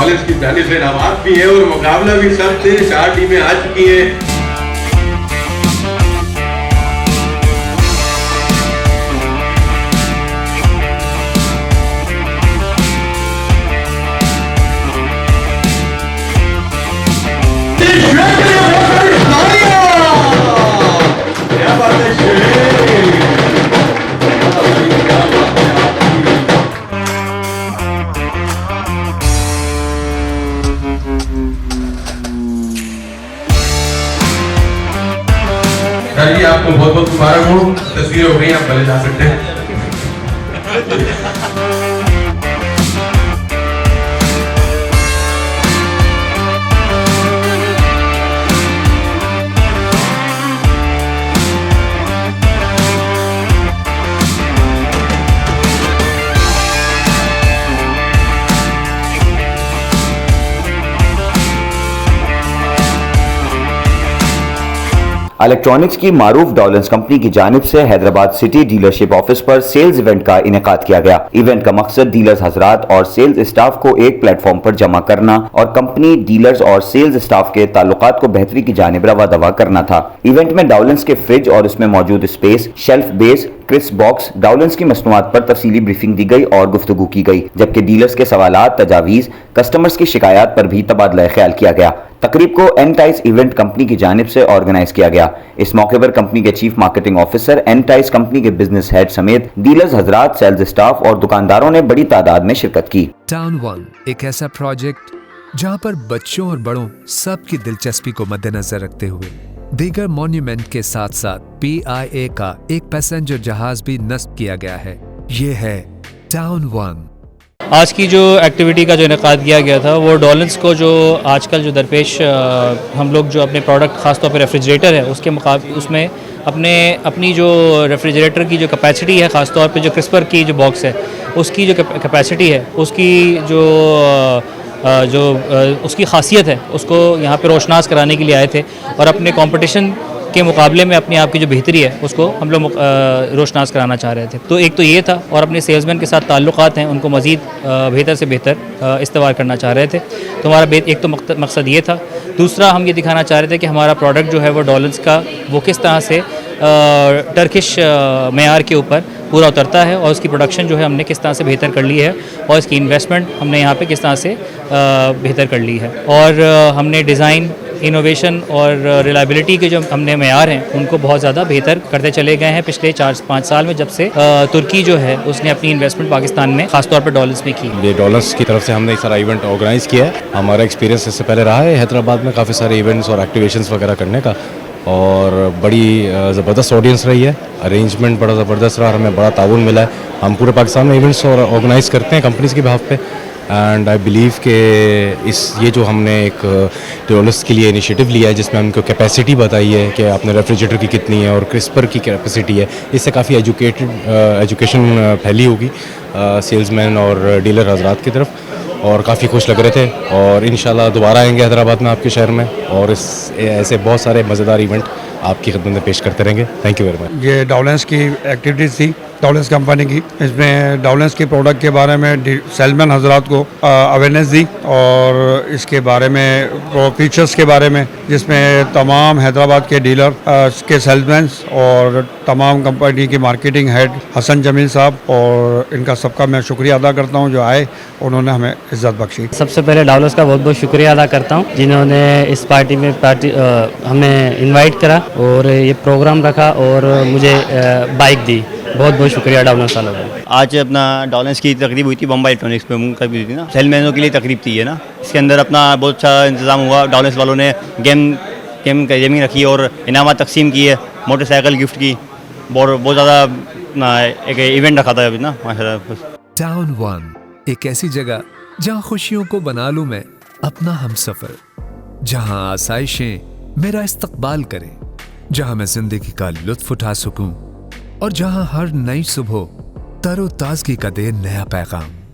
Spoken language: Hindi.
डॉलेंस की जानिब से नवाज भी है और मुकाबला भी सब से 4 टीमें आ चुकी हैं। जी आपको बहुत बहुत मुबारक हो, तस्वीरें हो गई, आप भले जा सकते हैं। इलेक्ट्रॉनिक्स की मारूफ डॉलेंस कंपनी की जानिब से हैदराबाद सिटी डीलरशिप ऑफिस पर सेल्स इवेंट का इनेकाद किया गया। इवेंट का मकसद डीलर्स हजरात और सेल्स स्टाफ को एक प्लेटफॉर्म पर जमा करना और कंपनी, डीलर्स और सेल्स स्टाफ के ताल्लुकात को बेहतरी की जानिब रवा दवा करना था। इवेंट में डॉलेंस के फ्रिज और उसमें मौजूद space, shelf base, crisp box, Dawlance की मसनूआत पर तफसीली ब्रीफिंग दी गई और गुफ्तगू की गई, जबकि डीलर्स के सवालात, तजावीज, कस्टमर्स की शिकायत पर भी तबादला ख्याल किया गया। तकरीब को एनटाइज इवेंट कंपनी की जानिब से ऑर्गेनाइज किया गया। इस मौके पर कंपनी के चीफ मार्केटिंग ऑफिसर, एनटाइज कंपनी के बिजनेस हेड समेत डीलर्स हजरात, सेल्स स्टाफ और दुकानदारों ने बड़ी तादाद में शिरकत की। टाउन वन एक ऐसा प्रोजेक्ट जहां पर बच्चों और बड़ों सबकी दिलचस्पी को मद्देनजर रखते हुए दीगर मॉन्यूमेंट के साथ साथ PIA का एक पैसेंजर जहाज भी नस्ब किया गया है। ये है टाउन वन। आज की जो एक्टिविटी का जो इनेकाद किया गया था वो डॉलेंस को जो आजकल जो दरपेश हम लोग जो अपने प्रोडक्ट ख़ासतौर पर रेफ्रिजरेटर है उसके उसमें अपनी जो रेफ्रिजरेटर की जो कैपेसिटी है, ख़ासतौर पे जो क्रिस्पर की जो बॉक्स है उसकी जो कैपेसिटी है, उसकी उसकी खासियत है, उसको यहाँ पे रोशनास कराने के लिए आए थे और अपने कंपटीशन के मुकाबले में अपने आप की जो बेहतरी है उसको हम लोग रोशनास कराना चाह रहे थे। तो एक तो ये था, और अपने सेल्समैन के साथ ताल्लुकात हैं उनको मज़ीद बेहतर से बेहतर इस्तेमाल करना चाह रहे थे। तो हमारा एक तो मकसद ये था। दूसरा, हम ये दिखाना चाह रहे थे कि हमारा प्रोडक्ट जो है वो डॉलेंस का वो किस तरह से टर्किश मेयार के ऊपर पूरा उतरता है और उसकी प्रोडक्शन जो है हमने किस तरह से बेहतर कर ली है और इसकी इन्वेस्टमेंट हमने यहाँ पे किस तरह से बेहतर कर ली है। और हमने डिज़ाइन, इनोवेशन और रिलायबिलिटी के जो हमने मेयार हैं उनको बहुत ज़्यादा बेहतर करते चले गए हैं पिछले 4-5 साल में, जब से तुर्की जो है उसने अपनी इन्वेस्टमेंट पाकिस्तान में खासतौर पर डॉलर्स में की। ये डॉलर्स की तरफ से हमने एक सारा इवेंट ऑर्गेनाइज़ किया है। हमारा एक्सपीरियंस इससे पहले रहा है हैदराबाद में काफ़ी सारे इवेंट्स और एक्टिवेशंस वगैरह करने का, और बड़ी ज़बरदस्त ऑडियंस रही है। अरेंजमेंट बड़ा ज़बरदस्त रहा, हमें बड़ा ताउन मिला है। हम पूरे पाकिस्तान में इवेंट्स और ऑर्गेनाइज़ करते हैं कंपनीज़ के बिहाफ पे, एंड आई बिलीव कि ये जो हमने एक डॉलर्स के लिए इनिशिएटिव लिया है जिसमें हमको कैपेसिटी बताई है कि आपने रेफ्रिजरेटर की कितनी है और क्रिस्पर की कैपेसिटी है, इससे काफ़ी एजुकेशन फैली होगी सेल्समैन और डीलर हजरात की तरफ, और काफ़ी खुश लग रहे थे। और इंशाल्लाह दोबारा आएंगे हैदराबाद में, आपके शहर में, और ऐसे बहुत सारे मज़ेदार इवेंट आपकी खिदमत में पेश करते रहेंगे। Thank you very much. ये डॉलेंस की एक्टिविटीज़ थी, डॉलेंस कंपनी की। इसमें डॉलेंस के प्रोडक्ट के बारे में सेल्समैन हजरात को अवेयरनेस दी और इसके बारे में फीचर्स के बारे में, जिसमें तमाम हैदराबाद के डीलर के सेल्समैन और तमाम कंपनी की मार्केटिंग हेड हसन जमील साहब, और इनका सबका मैं शुक्रिया अदा करता हूँ जो आए, उन्होंने हमें इज्जत बख्शी। सबसे पहले डॉलर्स का बहुत बहुत शुक्रिया अदा करता हूँ जिन्होंने इस पार्टी में हमें इन्वाइट करा और ये प्रोग्राम रखा और मुझे बाइक दी। बहुत बहुत शुक्रिया डॉलेंस वालों का। आज अपना डॉलेंस की तकरीब हुई थी बम्बई इलेक्ट्रॉनिक्स पे, कभी हुई थी ना, सेलमैनों के लिए तकरीब थी है ना। इसके अंदर अपना बहुत अच्छा इंतजाम हुआ। डॉलेंस वालों ने गेमिंग रखी और इनामात तकसीम की है, मोटरसाइकिल गिफ्ट की, बहुत ज़्यादा एक इवेंट रखा था अभी ना माशाल्लाह। टाउन वन एक ऐसी जगह जहाँ खुशियों को बना लूं मैं अपना हमसफर, जहाँ आसाइशें मेरा इस्तकबाल करें, जहाँ मैं जिंदगी का लुत्फ उठा सकूं और जहाँ हर नई सुबह तरोताजगी का दे नया पैगाम।